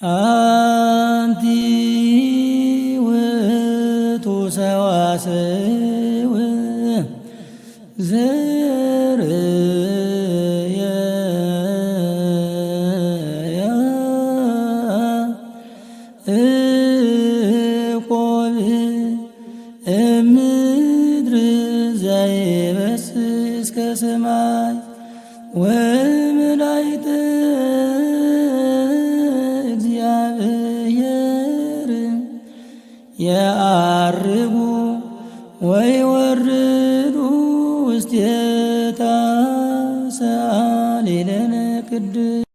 አንቲ ውእቱ ሰዋስው ዘርየ እቆብ እምድር ዘይበስስ ከሰማይ ወመላእክተ እግዚአብሔር የዐርጉ ወይወርዱ ውስቴታ ሰአሊ ለነ ቅድስት።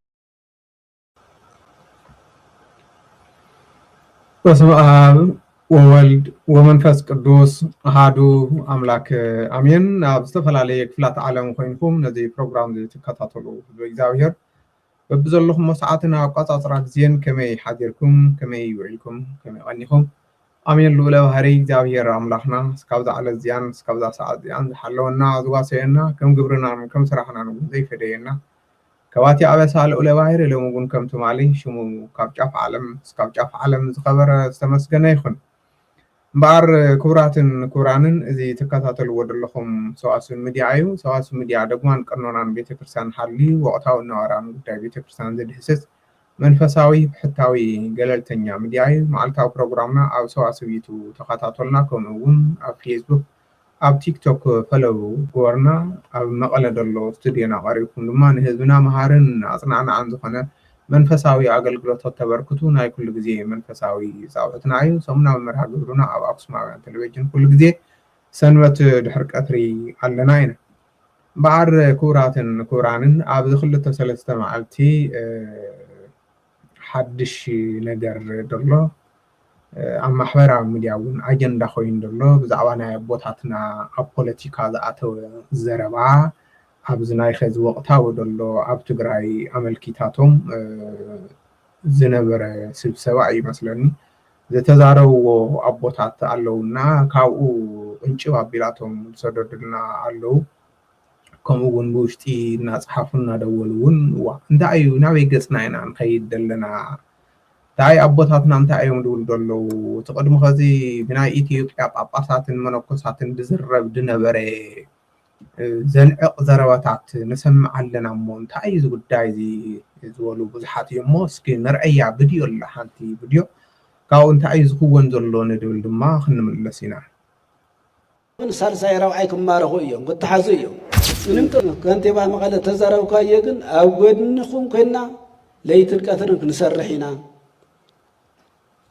በስመ አብ ወወልድ ወመንፈስ ቅዱስ አሐዱ አምላክ አሜን። ኣብ ዝተፈላለየ ክፍላት ዓለም ኮይንኩም ነዚ ፕሮግራም ትከታተሉ እግዚአብሔር በብዘለኹም ሰዓትን ኣቆፃፅራ ግዜን ከመይ ሓዲርኩም ከመይ ውዒልኩም ከመይ ቀኒኹም ኣሜን። ልኡለ ባህሪ እግዚአብሔር ኣምላኽና እስካብ ዕለት እዚኣን እስካብዛ ሰዓት እዚኣን ዝሓለወና ዝዋሰየና ከም ግብርናን ከም ስራሕናን እውን ዘይፈደየና ከባቲ ኣበሳ ልኡለ ባህሪ ሎሚ እውን ከም ትማሊ ሽሙ ካብ ጫፍ ዓለም እስካብ ጫፍ ዓለም ዝኸበረ ዝተመስገነ ይኹን። እምበኣር ክቡራትን ክቡራንን እዚ ትከታተልዎ ዘለኹም ሰዋስው ሚድያ እዩ። ሰዋስው ሚድያ ደግማን ቀኖናን ቤተክርስትያን ሓልዩ ወቕታዊ ነባራን ጉዳይ ቤተክርስትያን ዝድህስስ መንፈሳዊ ብሕታዊ ገለልተኛ ሚድያ እዩ። መዓልታዊ ፕሮግራምና ኣብ ሰዋስው ዩቱብ ተኸታተሉና፣ ከምኡ እውን ኣብ ፌስቡክ ኣብ ቲክቶክ ፈለው ግበሩና። ኣብ መቐለ ዘሎ ስቱድዮና ቀሪብኩም ድማ ንህዝብና መሃርን ኣፅናዕናዕን ዝኾነ መንፈሳዊ ኣገልግሎታት ተበርክቱ። ናይ ኩሉ ግዜ መንፈሳዊ ፃውዕትና እዩ። ሰሙናዊ መርሃ ግብሩና ኣብ ኣክሱማውያን ቴሌቭዥን ኩሉ ግዜ ሰንበት ድሕሪ ቀትሪ ኣለና ኢና። እምበኣር ክቡራትን ክቡራንን ኣብዚ ክልተ ሰለስተ መዓልቲ ሓድሽ ነገር ደሎ ኣብ ማሕበራዊ ሚድያ እውን ኣጀንዳ ኮይኑ ደሎ ብዛዕባ ናይ ኣቦታትና ኣብ ፖለቲካ ዝኣተወ ዘረባ ኣብዚ ናይ ኸዚ ወቕታዊ ደሎ ኣብ ትግራይ ኣመልኪታቶም ዝነበረ ስብሰባ እዩ ይመስለኒ። ዝተዛረብዎ ኣቦታት ኣለውና ካብኡ ቅንጭብ ኣቢላቶም ዝሰደዱልና ኣለው። ከምኡ እውን ብውሽጢ እናፀሓፉ እናደወሉ እውን እንታይ እዩ ናበይ ገፅና ኢና ንኸይድ ዘለና እንታይ ኣቦታትና እንታይ እዮም ድብሉ ደለው እቲ ቅድሚ ኸዚ ብናይ ኢትዮጵያ ጳጳሳትን መነኮሳትን ዝዝረብ ዝነበረ ዘንዕቕ ዘረባታት ንሰምዕ ኣለና እሞ እንታይ እዩ እዚ ጉዳይ እዚ ዝበሉ ብዙሓት እዮም እሞ እስኪ ንርአያ ቪድዮ ኣላ ሓንቲ ቪድዮ ካብኡ እንታይ እዩ ዝኽወን ዘሎ ንድብል ድማ ክንምለስ ኢና። ሳልሳይ ራብዓይ ክማረኹ እዮም ክተሓዙ እዮም። ምንም ከንቲባ መቐለ ተዛረብካዮ ግን ኣብ ጎድንኹም ኮይና ለይትን ቀትርን ክንሰርሕ ኢና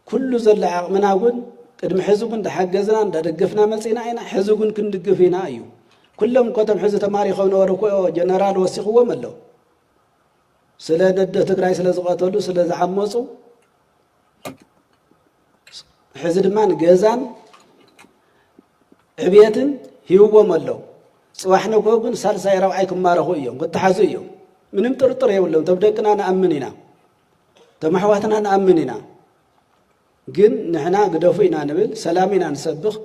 ኩሉ ዘሎ ዓቕምና እውን ቅድሚ ሕዚ እውን እንዳሓገዝና እንዳደገፍና መፂና ኢና ሕዚ እውን ክንድግፍ ኢና እዩ። ኩሎም ኮቶም ሕዚ ተማሪኾም ነበሩ እኮ ጀነራል ወሲኽዎም ኣለዉ ስለ ነደ ትግራይ ስለ ዝቐተሉ ስለ ዝዓመፁ ሕዚ ድማ ንገዛን ዕብየትን ሂብዎም ኣለዉ። ፅባሕ ነኮ ግን ሳልሳይ ራብዓይ ክማረኹ እዮም ክተሓዙ እዮም። ምንም ጥርጥር የብሎም። ቶም ደቅና ንኣምን ኢና ቶም ኣሕዋትና ንኣምን ኢና ግን ንሕና ግደፉ ኢና ንብል ሰላም ኢና ንሰብኽ።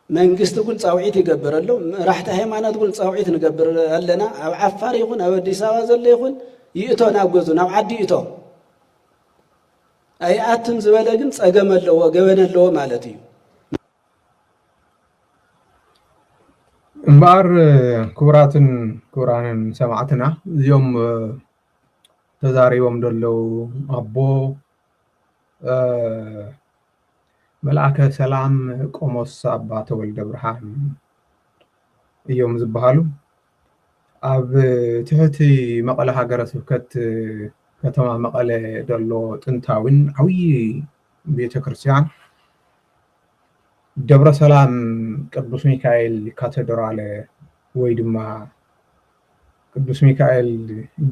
መንግስቲ እውን ፃውዒት ይገብር ኣሎ። መራሕቲ ሃይማኖት እውን ፃውዒት ንገብር ኣለና። ኣብ ዓፋር ይኹን ኣብ ኣዲስ ኣበባ ዘሎ ይኹን ይእቶ ናብ ገዙ ናብ ዓዲ ይእቶ ኣይኣትን ዝበለ ግን ፀገም ኣለዎ ገበን ኣለዎ ማለት እዩ። እምበኣር ክቡራትን ክቡራንን ሰማዕትና እዚኦም ተዛሪቦም ደለው ኣቦ መልአከ ሰላም ቆሞስ ኣባ ተወልደ ብርሃን እዮም ዝበሃሉ። ኣብ ትሕቲ መቐለ ሃገረ ስብከት ከተማ መቐለ ደሎ ጥንታዊን ዓብዪ ቤተክርስትያን ደብረ ሰላም ቅዱስ ሚካኤል ካቴድራል ወይ ድማ ቅዱስ ሚካኤል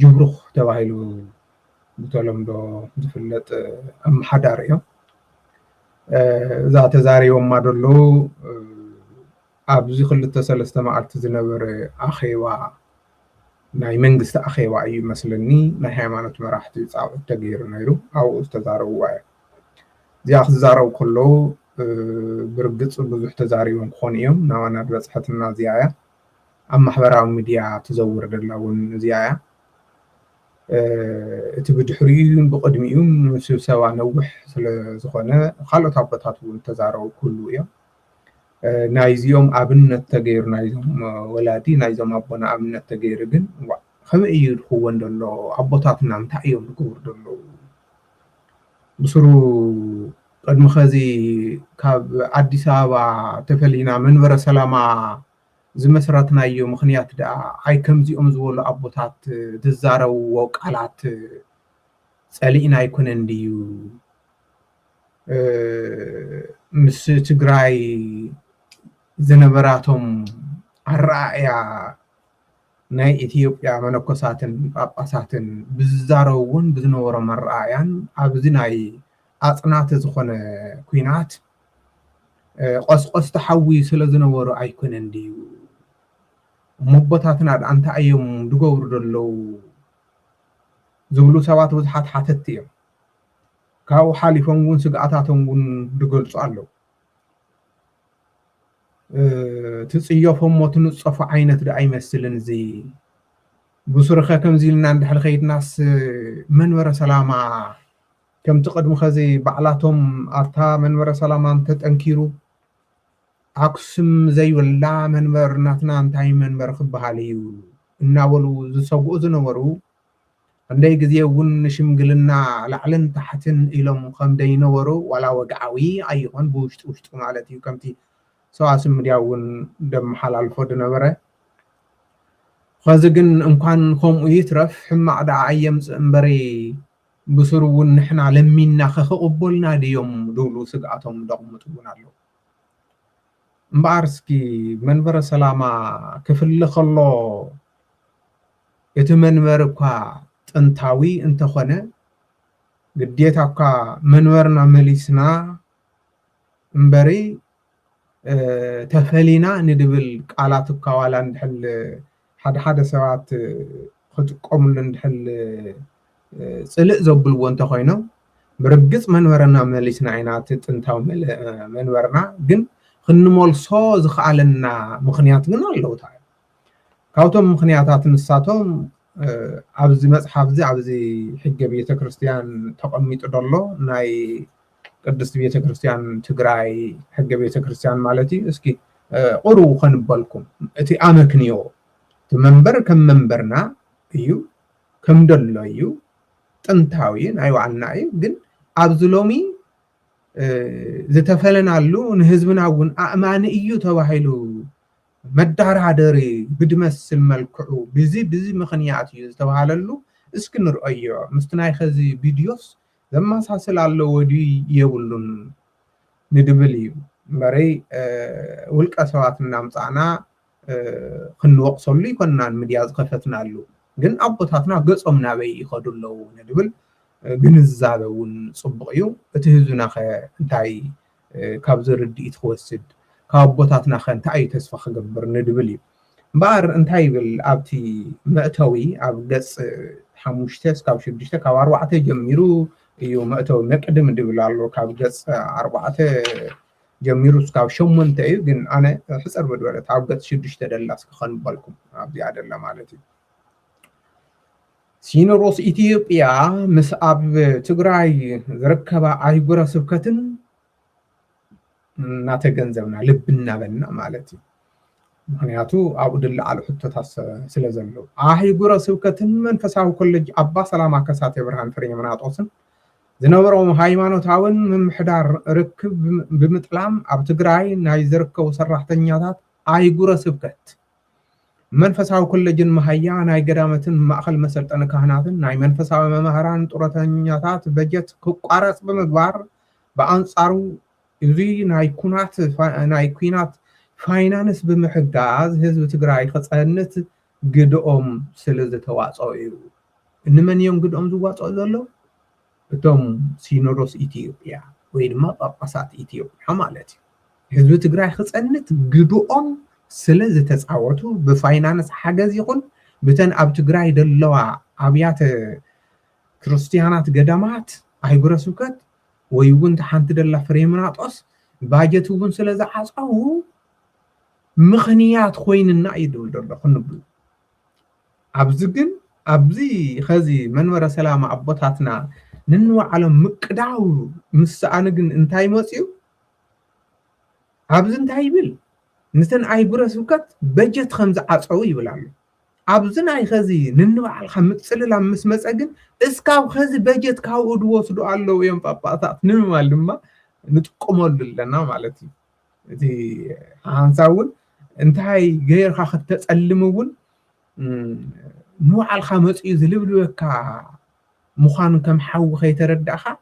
ጅብሩኽ ተባሂሉ ብተለምዶ ዝፍለጥ ኣመሓዳር እዮም። እዛ ተዛሪቦማ ደለው ኣብዚ ክልተ ሰለስተ መዓልቲ ዝነበረ ኣኼባ ናይ መንግስቲ ኣኼባ እዩ ይመስለኒ። ናይ ሃይማኖት መራሕቲ ፃውዒት ተገይሩ ነይሩ። ኣብኡ ዝተዛረብዋ እያ። እዚኣ ክዛረቡ ከለዉ ብርግፅ ብዙሕ ተዛሪቦም ክኾኑ እዮም። ናባና ዝበፅሐትና እዚኣ እያ። ኣብ ማሕበራዊ ሚድያ ትዘውር ደላ እውን እዚኣ እያ። እቲ ብድሕሪኡን ብቅድሚኡን ስብሰባ ነዊሕ ስለ ዝኾነ ካልኦት ኣቦታት እውን ተዛረቡ ኩሉ እዮም ናይዚኦም ኣብነት ተገይሩ ናይዞም ወላዲ ናይዞም ኣቦና ኣብነት ተገይሩ ግን ከመይ እዩ ዝኽወን ዘሎ ኣቦታትና እንታይ እዮም ዝገብሩ ዘለዉ ብስሩ ቅድሚ ኸዚ ካብ ኣዲስ ኣበባ ተፈሊና መንበረ ሰላማ ዝመስረትናዮ ምክንያት ደኣ ኣይ ከምዚኦም ዝበሉ ኣቦታት ዝዛረብዎ ቃላት ፀሊእና ኣይኮነን ድዩ ምስ ትግራይ ዝነበራቶም ኣረኣእያ ናይ ኢትዮጵያ መነኮሳትን ጳጳሳትን ብዝዛረብዎን ብዝነበሮም ኣረኣእያን ኣብዚ ናይ ኣፅናተ ዝኾነ ኩናት ቆስቆስቲ ሓዊ ስለ ዝነበሩ ኣይኮነን ድዩ መቦታትና እንታይ እዮም ዝገብሩ ዘለዉ ዝብሉ ሰባት ብዙሓት ሓተቲ እዮም ካብኡ ሓሊፎም እውን ስግኣታቶም እውን ዝገልፁ ኣለዉ ትፅየፎም ሞ ትንፀፉ ዓይነት ዶ ኣይመስልን እዚ ብሱርኸ ከምዚ ኢልና እንድሕር ከይድናስ መንበረ ሰላማ ከምቲ ቅድሚ ኸዚ ባዕላቶም ኣታ መንበረ ሰላማ እንተጠንኪሩ ኣክሱም ዘይብላ መንበር ናትና እንታይ መንበር ክበሃል እዩ እናበሉ ዝሰግኡ ዝነበሩ እንደይ ግዜ እውን ሽምግልና ላዕልን ታሕትን ኢሎም ከም ደይነበሩ ዋላ ወግዓዊ ኣይኾን ብውሽጢ ውሽጢ ማለት እዩ ከምቲ ሰዋስም ሚድያ እውን ደመሓላልፎ ዝነበረ ኸዚ ግን እንኳን ከምኡ ይትረፍ ሕማቅ ደኣ ኣየምፅእ እምበሪ ብስሩ እውን ንሕና ለሚና ከኽቕበልና ድዮም ዝብሉ ስግኣቶም ደቕምጡ እውን ኣለዉ እምበኣር እስኪ መንበረ ሰላማ ክፍሊ ከሎ እቲ መንበር እኳ ጥንታዊ እንተኾነ ግዴታ እኳ መንበርና መሊስና እምበሪ ተፈሊና ንድብል ቃላት እኳ ዋላ እንድሕል ሓደ ሰባት ክጥቀምሉ እንድሕል ፅልእ ዘብልዎ እንተኮይኖም ብርግፅ መንበርና መሊስና ኢና እቲ ጥንታዊ መንበርና ግን ክንመልሶ ዝኽኣለና ምክንያት ግን ኣለዉ ታዲያ ካብቶም ምክንያታት ንሳቶም ኣብዚ መፅሓፍ እዚ ኣብዚ ሕገ ቤተክርስትያን ተቐሚጡ ዘሎ ናይ ቅድስቲ ቤተክርስትያን ትግራይ ሕገ ቤተክርስትያን ማለት እዩ እስኪ ቁርቡ ከንበልኩም እቲ ኣመክንዮ እቲ መንበር ከም መንበርና እዩ ከም ደሎ እዩ ጥንታዊ ናይ ባዕልና እዩ ግን ኣብዚ ሎሚ ዝተፈለናሉ ንህዝብና እውን ኣእማኒ እዩ ተባሂሉ መዳራደሪ ብድመስል መልክዑ ብዚ ምክንያት እዩ ዝተባሃለሉ እስኪ ንርአዮ ምስቲ ናይ ኸዚ ቪድዮስ ዘመሳስል ኣለዎ ድዩ የብሉን ንድብል እዩ እምበሪ ውልቀ ሰባት እናምፃእና ክንወቕሰሉ ይኮንናን ሚድያ ዝኸፈትናሉ ግን ኣቦታትና ገጾም ናበይ ይኸዱ ኣለዉ ንድብል ግንዛበ እውን ፅቡቅ እዩ እቲ ህዝብና ኸ እንታይ ካብ ዝርድኢት ክወስድ ካብ ኣቦታትና ኸ እንታይ እዩ ተስፋ ክገብር ንድብል እዩ እምበኣር እንታይ ይብል ኣብቲ መእተዊ ኣብ ገፅ 5 እስካብ 6 ካብ 4 ጀሚሩ እዩ መእተዊ መቅድም ድብል ኣሎ ካብ ገፅ 4 ጀሚሩ እስካብ 8 እዩ ግን ኣነ ሕፀር በድበለት ኣብ ገፅ 6 ደላስ ክኸንበልኩም ኣብዚኣ ደላ ማለት እዩ ሲኖዶስ ኢትዮጵያ ምስ ኣብ ትግራይ ዝርከባ ኣህጉረ ስብከትን እናተገንዘብና ልብ እናበልና ማለት እዩ ምክንያቱ ኣብኡ ድለዓሉ ሕቶታት ስለ ዘለዉ ኣህጉረ ስብከትን መንፈሳዊ ኮሌጅ ኣባ ሰላማ ከሳቴ ብርሃን ፍሬምናጦስን ዝነበሮም ሃይማኖታውን ምምሕዳር ርክብ ብምጥላም ኣብ ትግራይ ናይ ዝርከቡ ሰራሕተኛታት ኣህጉረ ስብከት መንፈሳዊ ኮሌጅን መሃያ ናይ ገዳመትን ማእኸል መሰልጠኒ ካህናትን ናይ መንፈሳዊ መምህራን ጡረተኛታት በጀት ክቋረፅ ብምግባር ብኣንጻሩ እዚ ናይ ኩናት ፋይናንስ ብምሕጋዝ ህዝቢ ትግራይ ክፀንት ግድኦም ስለ ዝተዋፅኦ እዩ እንመን እዮም ግድኦም ዝዋፅኦ ዘሎ እቶም ሲኖዶስ ኢትዮጵያ ወይ ድማ ጳጳሳት ኢትዮጵያ ማለት እዩ ህዝቢ ትግራይ ክፀንት ግድኦም ስለ ዝተፃወቱ ብፋይናንስ ሓገዝ ይኹን ብተን ኣብ ትግራይ ዘለዋ ኣብያተ ክርስቲያናት ገዳማት ኣህጉረ ስብከት ወይ እውን ሓንቲ ደላ ፍሬምናጦስ ባጀት እውን ስለ ዝዓፀው ምክንያት ኮይንና ይድብል ዘሎ ክንብሉ ኣብዚ ግን أبزي خزي منور سلام أبوتاتنا ننوع على مقداو مسأنجن انتاي موسيو أبز انتاي بيل نتن أي برسوكت بجت خمس عصوي بلالو أبزن أي خزي ننوع على خمس سللا مسأجن إسكاو خزي بجت كاو أدوسدو على ويم باباتات ننوع لما نتقمل لنا مالتي دي هانساون انتاي غير خاخت تسلمون نوع الخامس يزلبلوكا مخان كم حو خيتردخا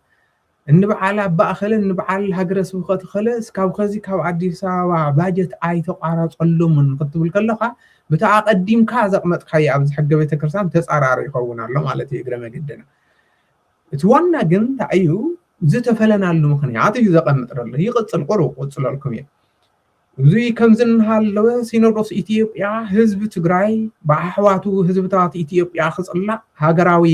نبعال باخل نبعال هجرس وخت خلص كاو خزي كاو عديسا باجت اي تقارا صلومن كتبل كلخا بتاع قديم كا زقمت خي ابز حق بيت كرسان تصارار يكونالو مالتي يغرم جدنا اتوانا جن تعيو زتفلنا له مخنيات يزقمت رله يقصل قرو قصللكم زي كمزن هالو سينودوس إثيوبيا حزب تግራይ بأحواتو حزبታት ኢትዮጵያ خصላ ሃገራዊ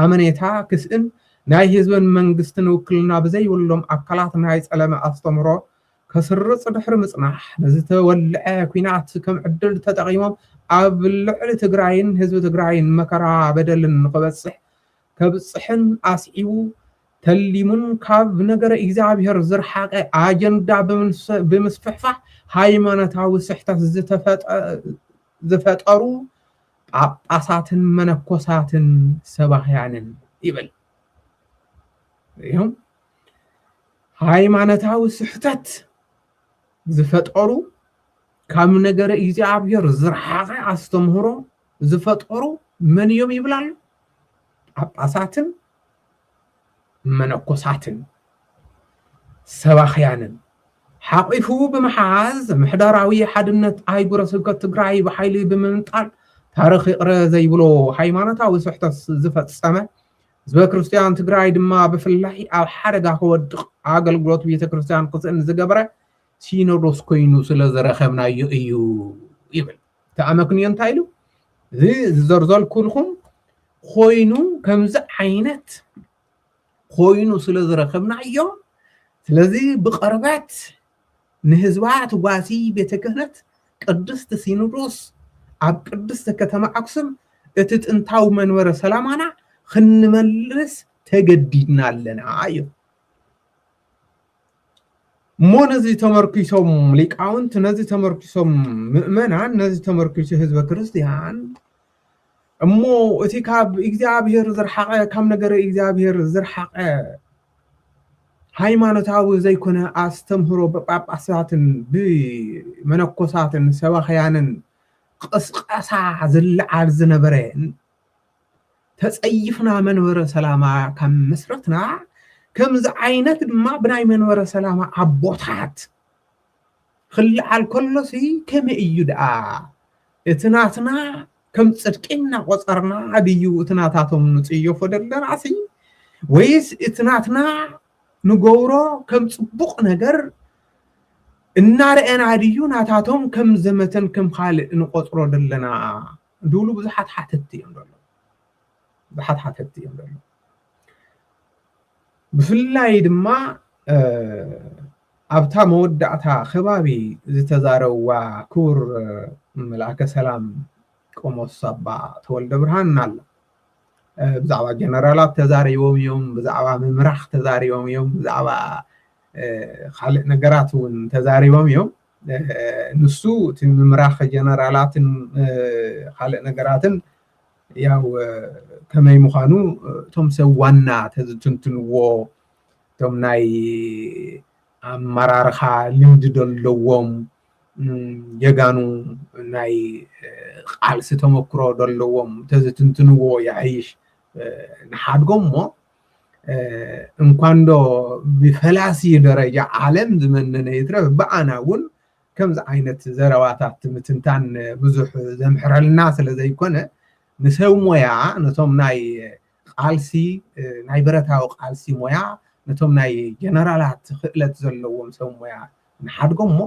አመኔታ ክስእን ናይ ህዝብን መንግስትን ውክልና በዘይብሎም አካላት ናይ ጸለመ አስተምሮ ከስርጽ ድሕሪ ምጽናሕ ዝተወልዐ ኩናት ከም ዕድል ተጠቂሞም ኣብ ልዕሊ ትግራይን ህዝቢ ትግራይን መከራ በደልን ከብጽሕን አስዒቡ ተሊሙን ካብ ነገረ እግዚአብሔር ዝርሓቀ አጀንዳ በመስፈሕፋሕ ሃይማኖታዊ ስሕተት ዝፈጠሩ ጳጳሳትን መነኮሳትን ሰባህያንን ይበል ይሁን ሃይማኖታዊ ስሕተት ዝፈጠሩ ካብ ነገረ እግዚአብሔር ዝርሓቀ አስተምህሮ ዝፈጠሩ መን እዮም ይብላል ጳጳሳትን منكوساتن سواخيانن حقيفو بمحاز محدراوي حدنت اي برسكت تግራይ بحيلي بمنطال تاريخ يقرا زي بلو ሃይማኖታዊ ስሕተት ዝፈጸመ ዝበ ክርስቲያን ትግራይ ድማ ብፍላይ ኣብ ሓደጋ ክወድቕ ኣገልግሎት ቤተ ክርስቲያን ክስእን ዝገበረ ሲኖዶስ ኮይኑ ስለ ዘረኸብናዮ እዩ ይብል ተኣመክንዮ እንታይ ኢሉ ዝዘርዘልኩልኩም ኮይኑ ከምዚ ዓይነት ኮይኑ ስለ ዝረኸብናዮ ስለዚ ብቀርበት ንህዝባት ዋሲ ቤተ ክህነት ቅድስት ሲኖዶስ ኣብ ቅድስት ከተማ አክሱም እቲ ጥንታዊ መንበረ ሰላማና ክንመልስ ተገዲድና ኣለና እዩ ሞነዚ ተመርኪሶም ሊቃውንት ነዚ ተመርኪሶም ምእመናን ነዚ ተመርኪሶ ህዝበ ክርስቲያን እሞ እቲ ካብ እግዚአብሔር ዝርሓቀ ካብ ነገረ እግዚአብሔር ዝርሓቀ ሃይማኖታዊ ዘይኮነ አስተምህሮ በጳጳሳትን ብመነኮሳትን ሰባኽያንን ቅስቀሳ ዝለዓል ዝነበረ ተጸይፍና መንበረ ሰላማ ከም መስረትና ከምዚ ዓይነት ድማ ብናይ መንበረ ሰላማ አቦታት ክልዓል ከሎሲ ከመይ እዩ ደኣ እትናትና كم صدقنا قصرنا اديو اتناتاتهم نصيفو دلنا سي ويس اتناتنا نغورو كم صبق ነገር እናረአና اديو ናታቶም كم ዘመተን كم خالق نقصرو دلنا دولو بزحات حاتت يندلو بحات حاتت يندلو بفلاي ድማ ኣብታ መወዳእታ ከባቢ ዝተዛረዋ ኩር መላእከ ሰላም ቆሞስ ሰባ ተወልደ ብርሃን ናል ብዛዕባ ጀነራላት ተዛሪቦም እዮም ብዛዕባ መምራኽ ተዛሪቦም እዮም ብዛዕባ ካልእ ነገራት እውን ተዛሪቦም እዮም ንሱ እቲ መምራኽ ጀነራላትን ካልእ ነገራትን ያው ከመይ ምዃኑ እቶም ሰብ ዋና ተዝትንትንዎ እቶም ናይ አመራርኻ ልምዲ ዘለዎም የጋኑ ናይ ቃልሲ ተመክሮ ዘለዎም ተዝትንትንዎ ያይሽ ንሓድጎሞ እንኳን ዶ ብፈላሲ ደረጃ ዓለም ዝመነነ ይትረፍ በአና እውን ከምዚ ዓይነት ዘረባታት ምትንታን ብዙሕ ዘምሕረልና ስለ ዘይኮነ ንሰብ ሞያ ነቶም ናይ ቃልሲ ናይ ብረታዊ ቃልሲ ሞያ ነቶም ናይ ጀነራላት ክእለት ዘለዎም ሰብ ሞያ ንሓድጎሞ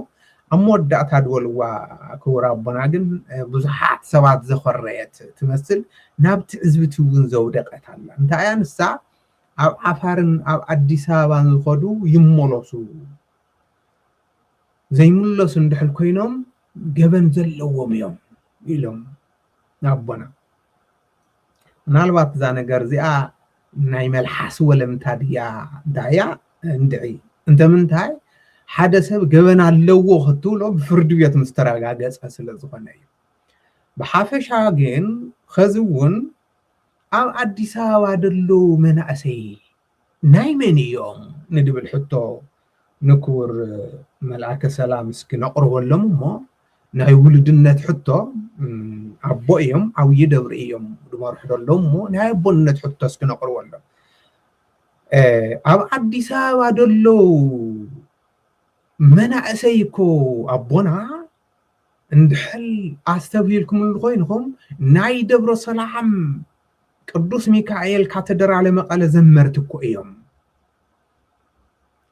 أمودات هدولوا كورا بناجن بزحات سواد زخريت تمثل نبت عزبتون زودق أتلا أنت أيان الساعة أو عفارن أو أديسابان الخدو يمولوسو زي مولوسن دحل كوينهم جبن زلوهم يوم إلهم نابنا ምናልባት እዛ ነገር እዚኣ ናይ መልሓስ ወለምታ ድያ ዳያ እንድዒ እንተምንታይ ሓደ ሰብ ገበና ኣለዎ ክትብሎ ብፍርዲ ቤት ምስ ተረጋገፀ ስለ ዝኾነ እዩ ብሓፈሻ ግን ኸዚ እውን ኣብ ኣዲስ ኣበባ ደለው መናእሰይ ናይ መን እዮም ንድብል ሕቶ ንክቡር መልአከ ሰላም እስኪ ነቕርበሎም እሞ ናይ ውልድነት ሕቶ ኣቦ እዮም ዓብዪ ደብሪ እዮም ድመርሑ ደሎም እሞ ናይ ኣቦነት ሕቶ እስኪ ነቕርበሎም ኣብ ኣዲስ ኣበባ ደለው መናእሰይ እኮ ኣቦና እንድሕል ኣስተብሂልኩምሉ ኮይንኩም ናይ ደብረ ሰላም ቅዱስ ሚካኤል ካቴድራል መቐለ ዘመርቲ እኮ እዮም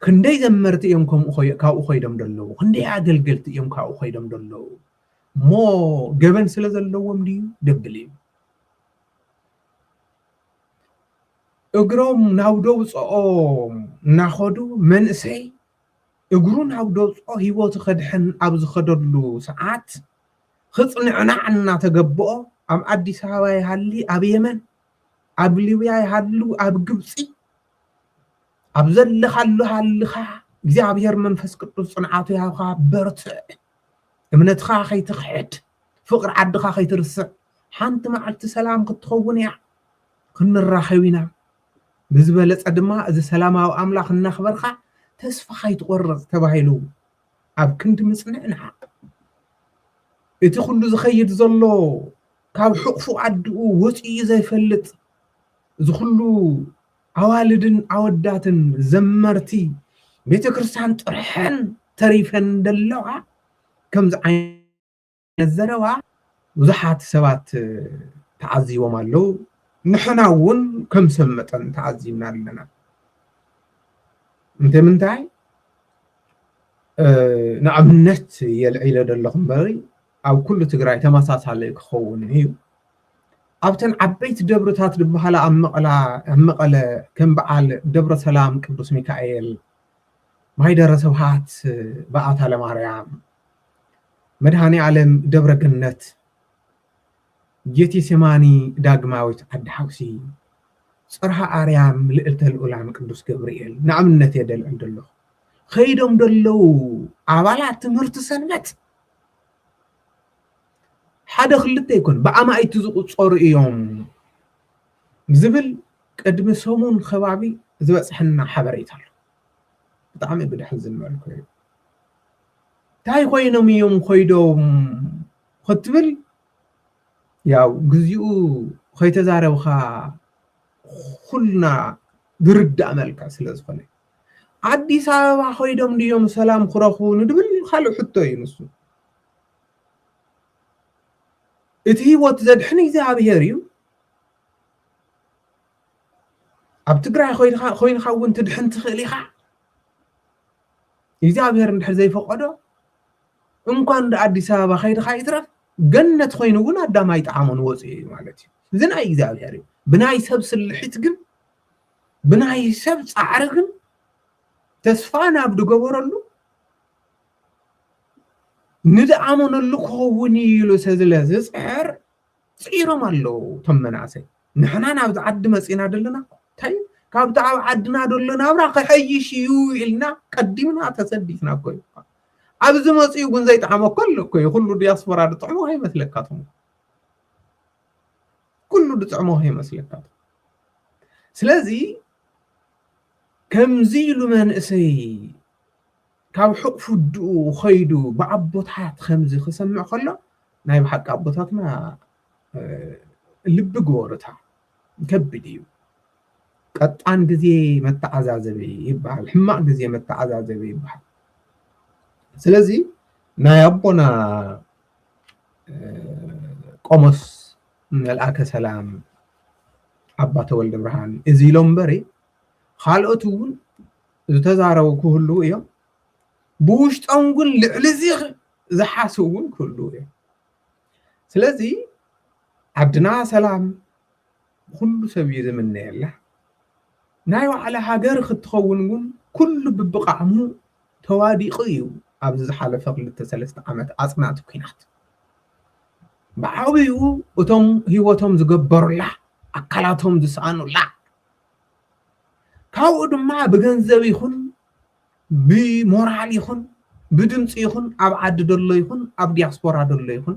ክንደይ ዘመርቲ እዮም ካብኡ ኸይዶም ደለው ክንደይ ኣገልገልቲ እዮም ካብኡ ኸይዶም ደለው ሞ ገበን ስለ ዘለዎም ድዩ ደብል እዩ እግሮም ናብ ደውፅኦም እናኸዱ መንእሰይ እግሩ ናብ ደውፅኦ ሂወቱ ከድሕን ኣብ ዝኸደሉ ሰዓት ክፅንዕናዕ እናተገብኦ ኣብ ኣዲስ ኣበባ ይሃሊ ኣብ የመን ኣብ ሊብያ ይሃሉ ኣብ ግብፂ ኣብ ዘለኻሉ ሃልኻ እግዚኣብሔር መንፈስ ቅዱስ ፅንዓቱ ያብኻ በርትዕ እምነትኻ ከይትኽሕድ ፍቅሪ ዓድኻ ከይትርስዕ ሓንቲ መዓልቲ ሰላም ክትኸውን እያ ክንራኸብ ኢና ብዝበለፀ ድማ እዚ ሰላማዊ ኣምላኽ እናኽበርካ ተስፋ ከይትቆርፅ ተባሂሉ ኣብ ክንዲ ምፅንዕና እቲ ኩሉ ዝኸይድ ዘሎ ካብ ሕቑፉ ዓድኡ ወፂኡ ዘይፈልጥ እዚ ኩሉ ኣዋልድን ኣወዳትን ዘመርቲ ቤተ ክርስቲያን ጥርሐን ተሪፈን ደለዋ ከምዚ ዓይነት ዘረባ ብዙሓት ሰባት ተዓዚቦም ኣለው ንሕና እውን ከም ሰብ መጠን ተዓዚብና ኣለና እንተምንታይ ንኣብነት የልዒለ ደለኹ እምበሪ ኣብ ኩሉ ትግራይ ተመሳሳሊ ክኸውን እዩ ኣብተን ዓበይቲ ደብርታት ዝበሃላ ኣብ መቐለ ከም በዓል ደብረ ሰላም ቅዱስ ሚካኤል ማይደረ ስብሃት በዓታ ለማርያም መድኃኔ ዓለም ደብረ ገነት ጌቴሴማኒ ዳግማዊት ዓዲ ሓውሲ ጽርሐ ኣርያም ልዕልተ ልዑላን ቅዱስ ገብርኤል ንኣብነት የደልዕል ደለኹ ኸይዶም ደለው ኣባላት ትምህርቲ ሰንበት ሓደ ክልተ ይኮን ብኣማይቲ ዝቁፀሩ እዮም ዝብል ቅድሚ ሰሙን ከባቢ ዝበፅሐና ሓበሬታ ኣሎ ብጣዕሚ ብድሕዝን መልኩ እዩ እንታይ ኮይኖም እዮም ኸይዶም ክትብል ያውግዚኡ ከይተዛረብካ ኩልና ዝርዳእ መልክዕ ስለ ዝኾነ ኣዲስ ኣበባ ኸይዶም ድዮም ሰላም ክረኽቡ ንድብል ካልእ ሕቶ እዩ ንሱ እቲ ሂወት ዘድሕን እግዚኣብሔር እዩ ኣብ ትግራይ ኮይንካ እውን ትድሕን ትኽእል ኢኻ እግዚኣብሔር እንድሕር ዘይፈቐዶ እንኳን ኣዲስ ኣበባ ከይድካ ይትረፍ ገነት ኮይኑ እውን ኣዳማይ ጣዕሞን ወፅኡ እዩ ማለት እዩ እዚ ናይ እግዚኣብሔር እዩ ብናይ ሰብ ስልሒት ግን ብናይ ሰብ ፃዕሪ ግን ተስፋ ናብ ድገበረሉ ንድኣመነሉ ክኸውን ኢሉ ስለ ዝፅዕር ፅዒሮም ኣለው እቶም መናእሰይ ንሕና ናብዚ ዓዲ መፂና ደለና እንታይ ካብቲ ኣብ ዓድና ደሎ ናብራ ክሐይሽ እዩ ኢልና ቀዲምና ተሰዲድና እኮ እዩ ኣብዚ መፅኡ ግን ዘይጣዕመኮ ኣሎ እኮ እዩ ኩሉ ዲያስፖራ ድጥዕሞ ከይመስለካቶም ኩሉ ድጥዕሞ ከይመስለካቶም ስለዚ ከምዚ ኢሉ መንእሰይ ካብ ሕቑፉ ድኡ ኸይዱ ብኣቦታት ከምዚ ክሰምዕ ከሎ ናይ ብሓቂ ኣቦታትና ልቢ ግበሩታ ከቢድ እዩ ቀጣን ግዜ መተዓዛዘበ ይበሃል ሕማቅ ግዜ መተዓዛዘበ ይበሃል ስለዚ ናይ ኣቦና ቆሞስ መልአከ ሰላም ኣባ ተወልደ ብርሃን እዚ ኢሎም በሪ ካልኦት እውን ዝተዛረቡ ክህሉ እዮም ብውሽጦም ግን ልዕሊ እዚ ዝሓስቡ እውን ክህሉ እዮም ስለዚ ዓድና ሰላም ኩሉ ሰብ እዩ ዝምነየላ ናይ ባዕላ ሃገር ክትኸውን ግን ኩሉ ብብቃዕሙ ተዋዲቑ እዩ ኣብዚ ዝሓለፈ 2-3 ዓመት ኣፅናዕቲ ኩናት ብዓብዩ እቶም ሂወቶም ዝገበሩላ ኣካላቶም ዝሰኣኑ ላ ካብኡ ድማ ብገንዘብ ይኹን ብሞራል ይኹን ብድምፂ ይኹን ኣብ ዓዲ ደሎ ይኹን ኣብ ዲያስፖራ ደሎ ይኹን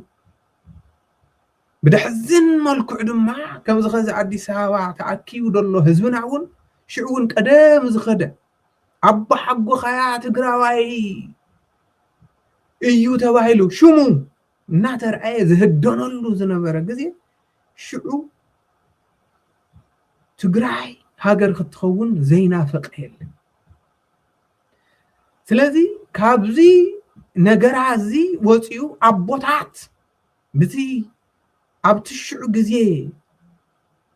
ብድሕዝን መልክዕ ድማ ከምዚ ኸዚ ኣዲስ ኣበባ ተኣኪቡ ደሎ ህዝብና እውን ሽዑ እውን ቀደም ዝኸደ ኣቦ ሓጎ ኸያ ትግራዋይ እዩ ተባሂሉ ሽሙ እናተርኣየ ዝህደነሉ ዝነበረ ግዜ ሽዑ ትግራይ ሃገር ክትኸውን ዘይናፈቀ የለን ስለዚ ካብዚ ነገራ እዚ ወፂኡ ኣቦታት በቲ ኣብቲ ሽዑ ግዜ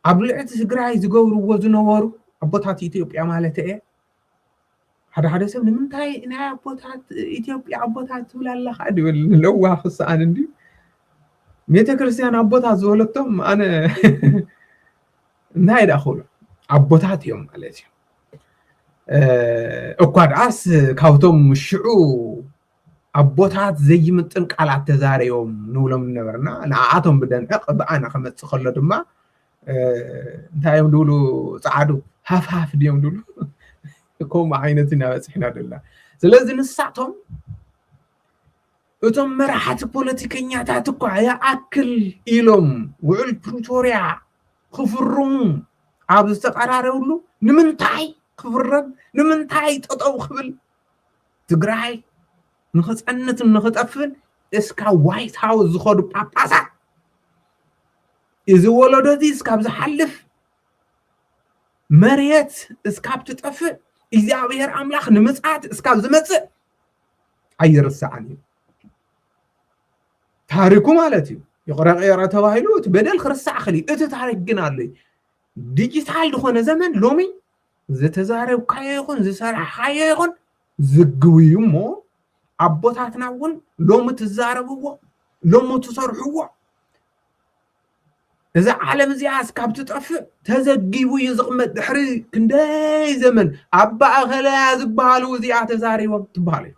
ኣብ ልዕቲ ትግራይ ዝገብርዎ ዝነበሩ ኣቦታት ኢትዮጵያ ማለት እየ ሓደ ሰብ ንምንታይ ናይ ኣቦታት ኢትዮጵያ ኣቦታት ትብል ኣለኻ ድብል ለዋኽ ክሰኣን እንዲ ቤተክርስትያን ኣቦታት ዝበለቶም ኣነ እንታይ ዳኽብሎ ኣቦታት እዮም ማለት እዩ እኳ ድኣስ ካብቶም ሽዑ ኣቦታት ዘይምጥን ቃላት ተዛረዮም ንብሎም ነበርና ንኣቶም ብደንዕቕ ብኣና ከመፅእ ከሎ ድማ እንታይ እዮም ድብሉ ፃዓዱ ሃፍሃፍ ድዮም ድብሉ ከምኡ ዓይነት እናበፅሕና ደላ ስለዚ ንሳቶም እቶም መራሕቲ ፖለቲከኛታት እኳ ይኣክል ኢሎም ውዕል ፕሪቶርያ ክፍርሙ ኣብ ዝተቀራረብሉ ንምንታይ ክፍረድ ንምንታይ ጠጠው ክብል ትግራይ ንኽፀንትን ንኽጠፍን እስካ ዋይት ሃውስ ዝኸዱ ጳጳሳት እዚ ወለዶ እዚ እስካብ ዝሓልፍ መሬት እስካብ ትጠፍእ እግዚኣብሔር ኣምላኽ ንምፅዓት እስካብ ዝመፅእ ኣይርሳዕን እዩ ታሪኩ ማለት እዩ ይቕረቐረ ተባሂሉ እቲ በደል ክርሳዕ ክሊ እቲ ታሪክ ግን ኣሎ ዲጂታል ዝኾነ ዘመን ሎሚ ዝተዛረብካዮ ይኹን ዝሰራሕካዮ ይኹን ዝግቡ እዩ እሞ ኣቦታትና እውን ሎሚ ትዛረብዎ ሎሚ ትሰርሕዎ እዚ ዓለም እዚኣ እስካብ ትጠፍእ ተዘጊቡ እዩ ዝቕመጥ ድሕሪ ክንደይ ዘመን ኣባ ኣኸለያ ዝበሃሉ እዚኣ ተዛሪቦም ትበሃል እዩ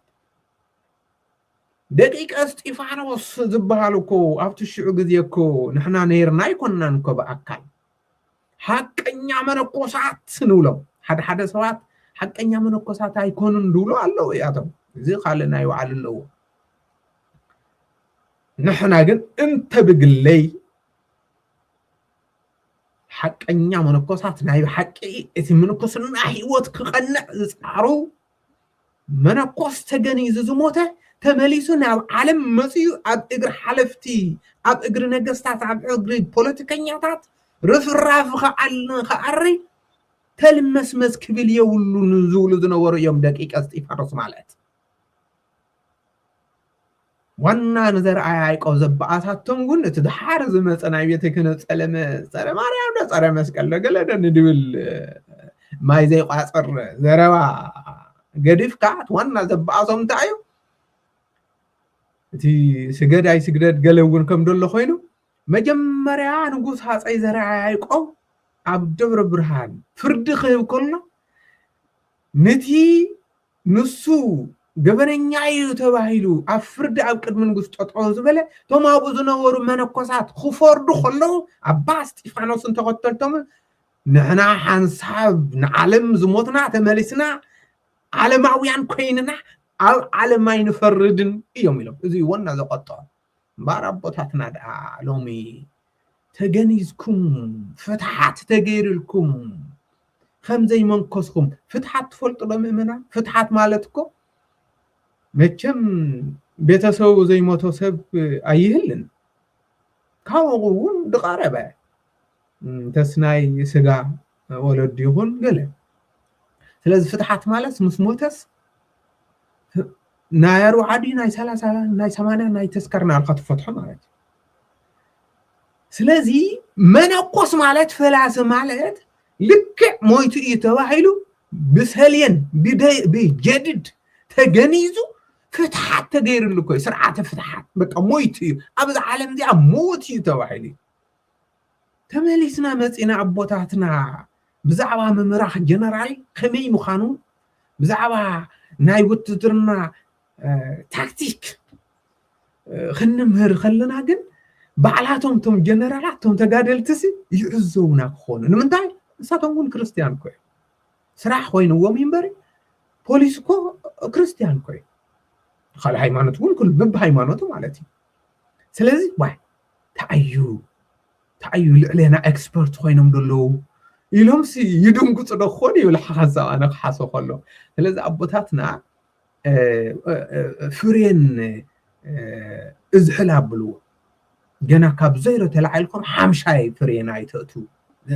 ደቂቀ እስጢፋኖስ ዝበሃሉ እኮ ኣብቲ ሽዑ ግዜ እኮ ንሕና ነይርና ኣይኮንናን እኮ ብኣካል ሓቀኛ መነኮሳት ንብሎም ሓደ ሰባት ሓቀኛ መነኮሳት ኣይኮኑን ድብሉ ኣለዉ እያቶም እዚ ካልእ ናይ ባዕሉ ኣለዎ ንሕና ግን እንተ ብግለይ ሓቀኛ መነኮሳት ናይ ሓቂ እቲ መነኮስና ህይወት ክቐንዕ ዝፃሩ መነኮስ ተገኒዙ ዝሞተ ተመሊሱ ናብ ዓለም መፅኡ ኣብ እግሪ ሓለፍቲ ኣብ እግሪ ነገስታት ኣብ እግሪ ፖለቲከኛታት ርፍራፍ ከዓሪ ተልመስመስ ክብል የብሉን ዝብሉ ዝነበሩ እዮም ደቂቀ እስጢፋኖስ ማለት ዋና ንዘርኣያ ያዕቆብ ዘበኣታቶም ግን እቲ ድሓር ዝመፀ ናይ ቤተ ክህነት ፀረ ማርያም ዶ ፀረ መስቀል ገለ ድብል ማይ ዘይቋፅር ዘረባ ገዲፍካ ዋና ዘበኣቶም እንታይ እዩ እቲ ስገዳይ ስግደት ገለ እውን ከም ደሎ ኮይኑ መጀመርያ ንጉስ ሃፀይ ዘርኣያ ያዕቆብ ኣብ ደብረ ብርሃን ፍርዲ ክህብ ከሎ ነቲ ንሱ ገበነኛ እዩ ተባሂሉ ኣብ ፍርዲ ኣብ ቅድሚ ንጉስ ጠጥዖ ዝበለ ቶም ኣብኡ ዝነበሩ መነኮሳት ክፈርዱ ከለዉ ኣባ እስጢፋኖስን ተኸተልቶም ንሕና ሓንሳብ ንዓለም ዝሞትና ተመሊስና ዓለማውያን ኮይንና ኣብ ዓለም ኣይንፈርድን እዮም ኢሎም እዚ ወና ዘቐጥዖ እምበር ኣቦታትና ደኣ ሎሚ ተገኒዝኩም ፍትሓት ተገይሩልኩም ከምዘይ መንኮስኩም ፍትሓት ትፈልጡ ዶ ምእመና ፍትሓት ማለት እኮ መቸም ቤተሰቡ ዘይሞቶ ሰብ ኣይህልን ካብኡ እውን ድቐረበ ተስናይ ስጋ ወለዲ ይኹን ገለ ስለዚ ፍትሓት ማለት ምስ ሞተስ ናይ 40 ናይ 30 ናይ 80 ናይ ተስከርና ኣልካ ትፈትሖ ማለት ስለዚ መነኮስ ማለት ፈላሲ ማለት ልክዕ ሞይቱ እዩ ተባሂሉ ብሰልየን ብጀዲድ ተገኒዙ ፍትሓት ተገይሩሉ ኮይ ስርዓተ ፍትሓት በቃ ሞይቱ እዩ ኣብዚ ዓለም እዚኣ ሞት እዩ ተባሂሉ ተመሊስና መፂና ኣቦታትና ብዛዕባ ምምራኽ ጀነራል ከመይ ምዃኑ ብዛዕባ ናይ ውትድርና ታክቲክ ክንምህር ከለና ግን بعلاتهم توم جنرالاتهم تقادلتسي يعزونا كخون نمنتاي ساتهم كون كريستيان كوي سراح خوين هو مينبري بوليس كو كريستيان كوي خال هايمانوتون كل بب هايمانوتو مالتي سلازي واي تعيو لعلينا اكسبرت خوينهم دلو إلهم سي يدوم قصة دخوني ولا حاسة أنا حاسة خلو سلازي أبوتاتنا فرين ازحلها بلو جنا كاب زيرو تلعلكم حمشاي فرين عيتوتو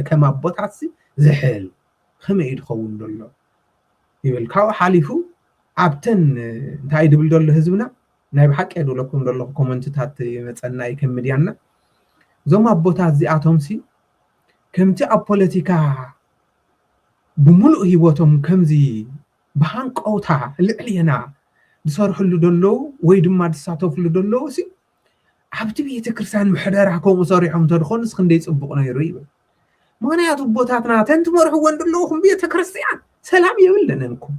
كما أبوتاتسي زحل خمي يدخون دلو يبل كاو حاليفو عبتن انتاي دبل دلو هزبنا نايب حق يدو لكم دلو كومنتات يمتسنا يكمديانا زوم أبوتات زي آتومسي كمتي أبوليتيكا بملؤ هيوتهم كمزي بهانك أوتا لعلينا بصارحوا اللي دلو ويدم ما دساتوف اللي دلو سي عبتي بيتكرسان محداركم وصاريحهم تدخون سخندي يصبقنا يريبا مانا يا طبوتاتنا تنت مرحوا وندلوهم بيتكرسيان سلام يولنا نكم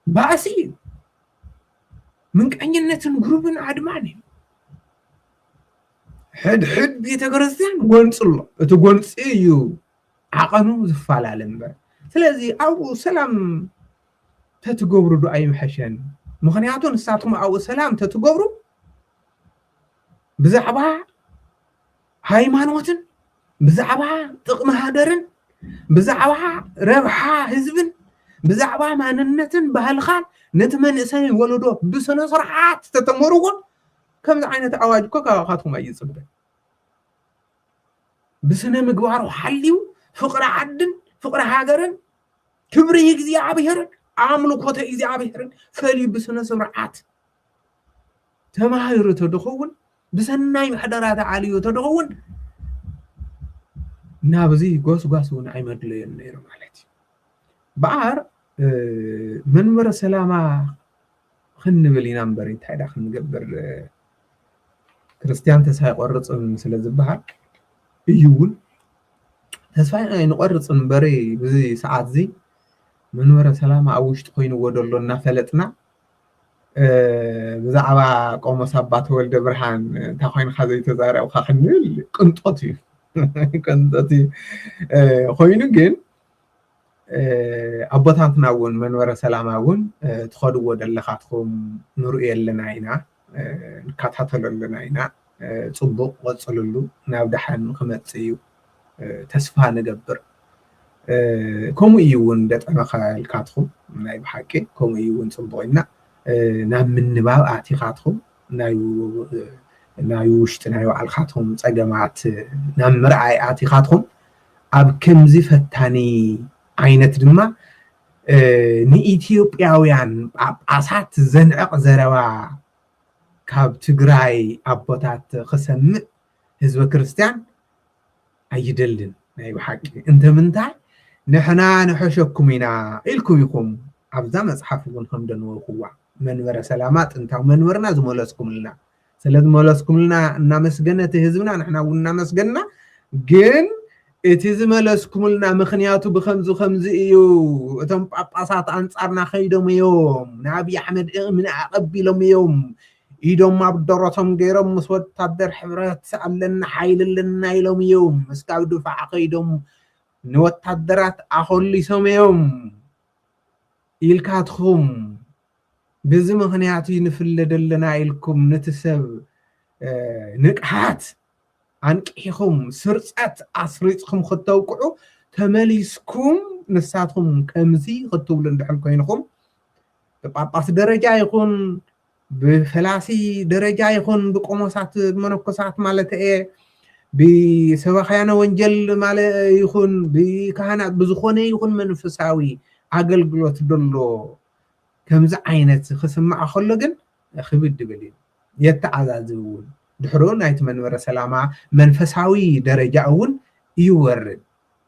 باسي من كأنينة جروبن عدماني حد بيتكرسيان قنصلو اتقنص ايو عقنو زفال علمبا سلازي او سلام تتقبرو دو اي محشان مخنياتون الساعتهم او سلام تتقبرو بزعبا هايمانوتن بزعبا طقم هادرن بزعبا ربحا هزبن بزعبا ماننتن بهالخال نتمن اساي ولدو بسنة سرعات تتمرون كم عينة عواج كوكا خاتهم اي صبر بسنة مقوارو حليو فقر عدن فقر هاجرن كبري يجزي عبيهرن عاملو كوتا يجزي عبيهرن فلي بسنة سرعات تماهيرو تدخون بسناي محدرات عاليو تدخون نابزي قوس ونعي مدلين نيرو مالتي بعار منبر سلامة خنبلي نمبري تايدا خنقبر كريستيان تساي قرص سلازبها ايون تساي نقرص نبري بزي ساعات زي منبر سلامة اوشت خوينو ودلو نافلتنا بزعبا قوم سبات ولد برهان تاخوين خزي تزارع وخنل قنطتي خوينو جن أبوتانتنا ون منور سلامة ون تخدو ودلخاتكم نرؤية لنا هنا نكاتاتلو لنا هنا تصبق وتصللو نابدحان خمتسيو تسفها نقبر كومو إيوون دات أمخا الكاتخم نايب حاكي كومو إيوون تصبقينا نام من نباو اعتقادهم نايو وشتنايو عالخاتهم تساقمات نام مرعاي اعتقادهم أب كمزي فتاني عينت دما نإثيوبياويان عصات زنعق زروا كاب تقراي أبوتات خسمء هزو كريستيان أيدلن نايو حاكي انت منتاي نحنا نحشكمينا إلكم يكم عبزا مصحفون خمدن وقوة منور سلامات انتاو منورنا زمولسكم لنا سلاد مولسكم لنا نامسجنة هزبنا نحنا ونامسجنا جن اتزملسكم لنا مخنياتو بخمز ايو اتم باباسات انصارنا خيدهم يوم نبي احمد من اقبي لهم يوم ايدهم ما بدرتهم غيرهم مسود تادر حبرات سالنا حيل لنا يلهم يوم مسكاو دفاع خيدهم نوتادرات اخولي سميهم يلكاتهم بزي مخنياتي نفلد لنا يلكم نتسب نقحات عنقيخم سرصات أسريتكم خطوقعو تمليسكم نساتكم كمزي خطوبلن دحل كوينكم باباس درجة يكون بفلاسي درجة يكون بقومسات منكسات مالت ايه بسبخيانا وانجل مال يكون بكهانات بزخوني يكون منفساوي عقل قلوت دلو كمز عينت خسمع خلقن خبد دبلين يتعزازون دحرون نايت منور سلامة منفساوي درجة أول يورد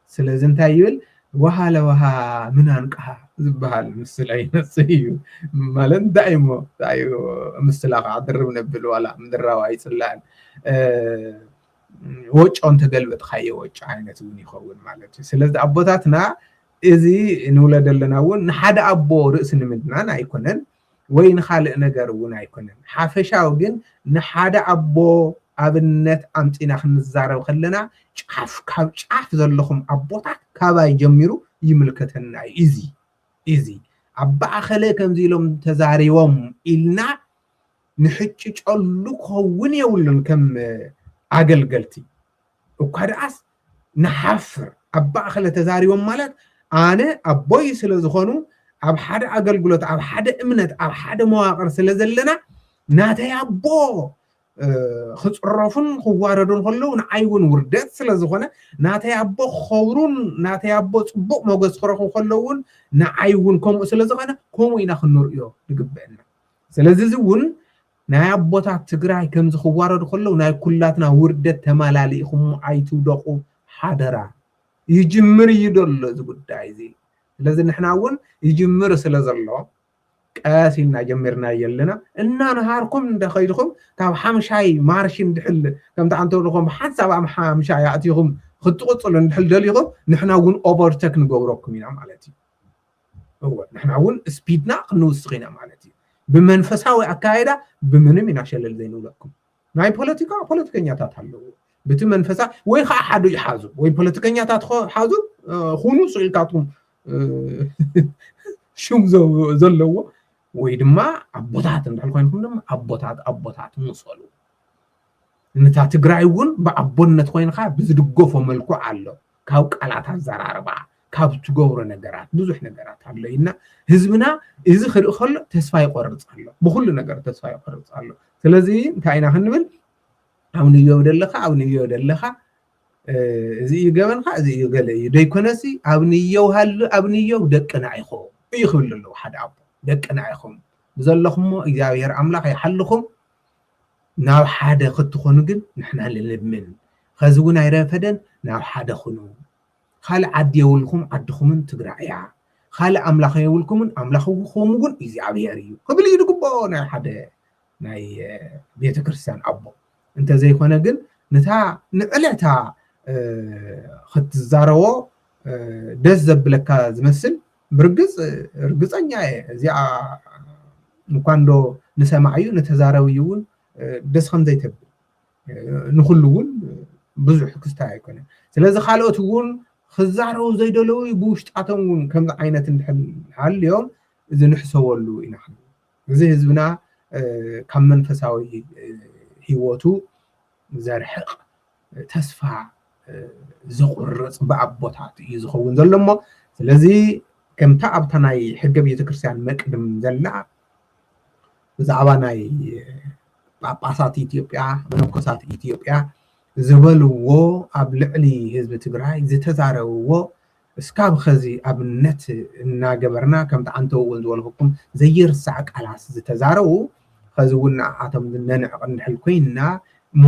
سلازن تايول وها منانقها زبهال مثل عين السيو مالن دائما مثل عدرب نبل ولا مدروا أي سلان وجه أنت قلبت خي وجه عينت وني خون مالتي سلاز أبوتاتنا إذي نولد لنا ون نحد أبو رأس نمدنا يكونن وين خالق نجار ون يكونن حافشاو جن نحد أبو ኣብነት ኣምፂና ክንዛረብ ከለና ጫፍ ካብ ጫፍ ዘለኹም ኣቦታት ካባይ ጀሚሩ ይምልከተና እዚ ኣባኣኸለ ከምዚ ኢሎም ተዛሪቦም ኢልና ንሕጭጨሉ ክኸውን የብሉን ከም ኣገልገልቲ እኳ ደኣስ ንሓፍር ኣባኣኸለ ተዛሪቦም ማለት ኣነ ኣቦይ ስለ ዝኾኑ ኣብ ሓደ ኣገልግሎት ኣብ ሓደ እምነት ኣብ ሓደ መዋቕር ስለ ዘለና ናተይ ኣቦ ክፅረፉን ክዋረዱን ከለዉ ንዓይ እውን ውርደት ስለ ዝኾነ ናተይ ኣቦ ክኸብሩን ናተይ ኣቦ ፅቡቕ ሞገስ ክረኽቡ ከለውን ንዓይ እውን ከምኡ ስለ ዝኾነ ከምኡ ኢና ክንርእዮ ዝግበአና ስለዚ እዚ እውን ናይ ኣቦታት ትግራይ ከምዚ ክዋረዱ ከለዉ ናይ ኩላትና ውርደት ተመላሊኢኹም ኣይትውደቑ ሓደራ ይጅምር እዩ ደሎ እዚ ጉዳይ እዚ ስለዚ ንሕና እውን ይጅምር ስለ ዘሎ ቀስ ኢልና ጀሚርና የለና እናንሃርኩም እንደኸይድኩም ካብ ሓምሻይ ማርሽ እንድሕል ከምቲ ኣንተልኩም ሓንሳብ ኣብ ሓምሻይ ኣእቲኹም ክትቕፅሉ እንድሕል ደሊኹም ንሕና እውን ኦቨርቴክ ንገብረኩም ኢና ማለት እዩ ንሕና እውን ስፒድና ክንውስኽ ኢና ማለት እዩ ብመንፈሳዊ ኣካይዳ ብምንም ኢና ሸለል ዘይንብለኩም ናይ ፖለቲከኛታት ኣለዎ بتي منفسا وين خا حدو يحازو وين بوليتيكانيا تاتخو حازو خونو سئلكاتكم شوم زلوا ወይ ድማ ኣቦታት እንዳልኳንኩም ድማ ኣቦታት ንሰሉ እንታ ትግራይ እውን በኣቦነት ኮይንካ ብዝድገፎ መልኩ ኣሎ ካብ ቃላት ኣዘራርባ ካብ ትገብሮ ነገራት ብዙሕ ነገራት ኣለይና ህዝብና እዚ ክርኢ ከሎ ተስፋ ይቆርጽ ኣሎ ብኩሉ ነገር ተስፋ ይቆርጽ ኣሎ ስለዚ እንታይ ኢና ክንብል ኣብንዮ ደለኻ እዚ ይገበንካ እዚ ይገለ ደይኮነሲ ኣብንዮ ደቅና ይኹ ይኽብል ኣሎ ሓደ ኣቦ ደቅና ይኹም ብዘለኹም እግዚአብሔር ኣምላኽ ይሓልኹም ናብ ሓደ ክትኾኑ ግን ንሕና ልንምን ከዚ እውን ኣይረፈደን ናብ ሓደ ኹኑ ካል ዓዲ የውልኩም ዓድኹምን ትግራያ ካል ኣምላኽ የውልኩምን ኣምላኽኩም ግን እግዚአብሔር እዩ ክብል ይድግቦ ናይ ሓደ ናይ ቤተክርስትያን ኣቦ እንተ ዘይኮነ ግን ነታ ንዕለታ ክትዛረቦ ደስ ዘብለካ ዝመስል برجز رجزانيا زي نكواندو نسمعيو نتزاريون دس خمزة تب نخلون بزح كستاي كنا سلذا خالوتون خزارو زي دلو يبوش تعتمون كم عينة الحل اليوم إذا نحسولو إنحن زي زبنا كم من فساوي هيوتو زرحق تسفع زقرص بعبوتات يزخون زلما سلذي كم تعبت ناي حجب يتكرسيان مقدم زلع بزعبا ناي باباسات إثيوبيا منقصات إثيوبيا زبلوا أبلعلي حزب تግራይ ዝተዛረብዎ እስካብ خزي ኣብነት እናገበርና ከም ተዓንተው ወንዝወልኩም ዘይርሳዕ ቃላት ዝተዛረቡ خزي እውን ኣቶም ነንዕቕ እንድሕል ኮይና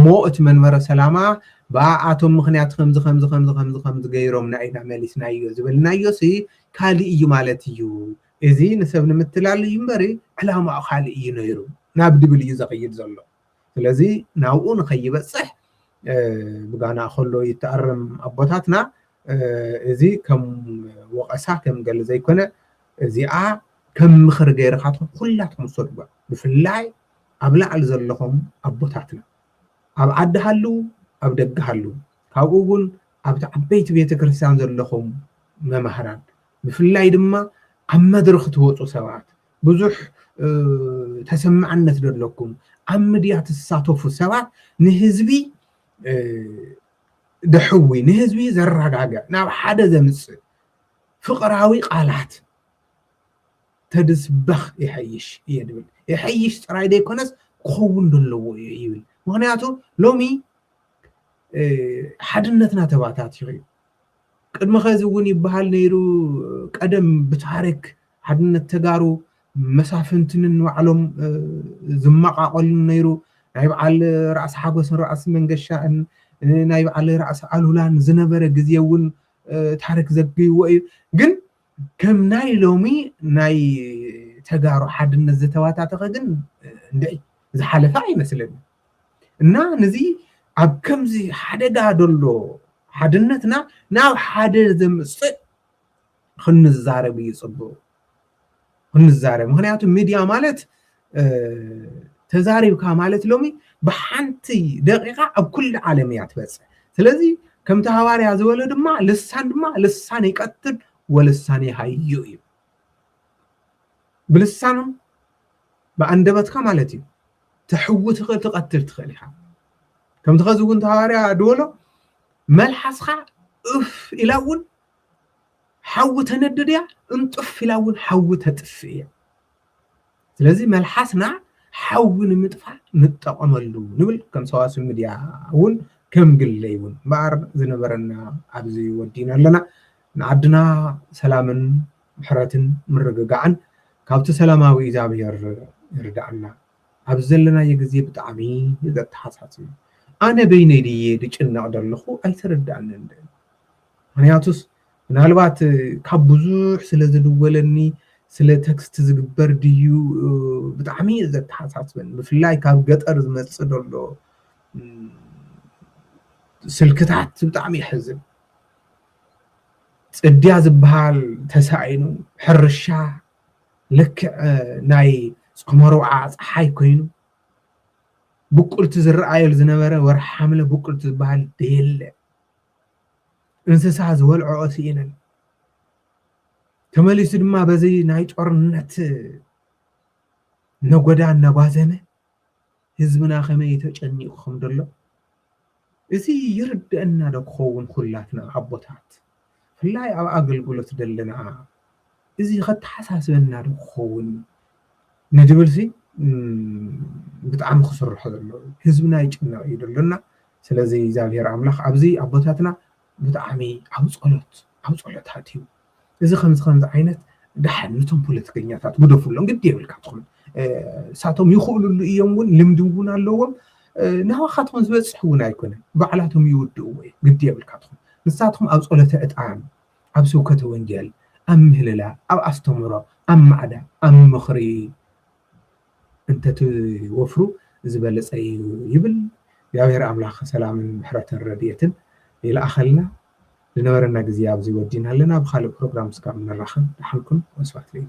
ሞት መንበረ ሰላማ ባኣቶም ምኽንያት ከምዚ ገይሮም ናይና መሊስናዮ ዝብልናዮ ሲ ካሊ እዩ ማለት እዩ እዚ ንሰብ ንምትላል እዩ እምበሪ ዕላማ ካሊ እዩ ነይሩ ናብ ድብል እዩ ዘቕይድ ዘሎ ስለዚ ናብኡ ንኸይበፅሕ ብጋና ከሎ ይተኣርም ኣቦታትና እዚ ከም ወቐሳ ከም ገለ ዘይኮነ እዚኣ ከም ምኽሪ ገይርካትኩም ኩላትኩም ሰድዋ ብፍላይ ኣብ ላዕሊ ዘለኹም ኣቦታትና ኣብ ዓዲ ሃሉ ኣብ ደገ ሃሉ ካብኡ እውን ኣብ ዓበይቲ ቤተክርስትያን ዘለኹም መምህራን ብፍላይ ድማ ኣብ መድረኽ ትወፁ ሰባት ብዙሕ ተሰማዕነት ዘለኩም ኣብ ሚድያ ትሳተፉ ሰባት ንህዝቢ ደሕዊ ንህዝቢ ዘረጋግዕ ናብ ሓደ ዘምፅእ ፍቕራዊ ቃላት ተድስበኽ ይሕይሽ ይብል ይሕይሽ ጥራይ ደይኮነስ ክኸውን ደለዎ ይብል ምክንያቱ ሎሚ ሓድነትና ተባታት ይኽእል ቅድመ ኸዚ እውን ይበሃል ነይሩ ቀደም ብታሪክ ሓድነት ተጋሩ መሳፍንትን ባዕሎም ዝመቃቀሉ ነይሩ ናይ በዓል ራእሲ ሓጎስን ራእሲ መንገሻን ናይ በዓል ራእሲ ኣሉላን ዝነበረ ግዜ እውን ታሪክ ዘግይዎ እዩ ግን ከም ናይ ሎሚ ናይ ተጋሩ ሓድነት ዝተዋታተኸ ግን እንደይ ዝሓለፈ ኣይመስለኒ እና ነዚ ኣብ ከምዚ ሓደጋ ደሎ ሓድነትና ናብ ሓደ ዘምፅእ ክንዛረብ ይፅቡቅ ክንዛረብ ምክንያቱ ሚድያ ማለት تزاربك مالت لومي بحنتي دقيقة أب كل عالميات بس سلازي كم تهواري هذول دما لسان يقتل ولسان يهيو بلسانهم بأندبتك مالتي تحوت تقتل تخليها كم تخزون تهواري دولو ملحسخا اف إلاون حوت هندديا انطف إلاون حوت هتفيا سلازي ملحسنا حول مدفع نتقملو نبل كم سواس المديا ون كم قليون بار زنبرنا عبزي ودينا لنا نعدنا سلاما محراتن مرققعن كابت سلاماوي زابير يردعنا عبزلنا يجزي بتعمي إذا تحصحتي أنا بيني دي ديشنا أقدر لخو أي تردعنا هنياتوس نالبات كابوزوح سلازدولني سلا تكست زغبر ديو بتعمي إذا تحصحتن بفلاي كاب قطر زمصدلو سلكتات بتعمي حزن صديا زبحال تساعينو حرشا لك ناي سكمروع صحاي كوينو بقلت زرعايل زنبره ورحمله بقلت زبحال ديل انسسا زولعو اسينن تمليس دما بزي ناي ጦርነት نغودا نبازمه حزبنا خمه يتጨنيقهم دلو እዚህ ይርድአና ደኮውን ኩላትና አቦታት ፍላይ ኣብ ኣገልግሎት ደለና እዚህ ከተሓሳስበና ደኮውን ንድብልሲ ብጣዕሚ ክስርሖ ዘሎ ህዝብና ይጭነቕ ይደለና ስለዚ እግዚአብሔር ኣምላኽ ኣብዚ ኣቦታትና ብጣዕሚ ኣብ ጸሎት እዩ እዚ ከምዚ ዓይነት ድሓንቶም ፖለቲከኛታት ጉደፍሎም ግድ ይብልካትኩም ሳቶም ይኽእሉሉ እዮም ውን ልምድውን ኣለዎም نهاخاتهم زبصحون أيكونه بعلاتهم يودوا قد يبلكاتهم نساتهم أو صلة إطعام أو سوكة ونجل أم هللا أو أستمرا أم معدا أم مخري أنت توفروا زبالة أي يبل يا غير أملاخ سلام محرة الردية إلى أخلنا لنورنا جزياب زي ودينا لنا بخالق بروجرام سكام من الرخن نحلكم وسوات لي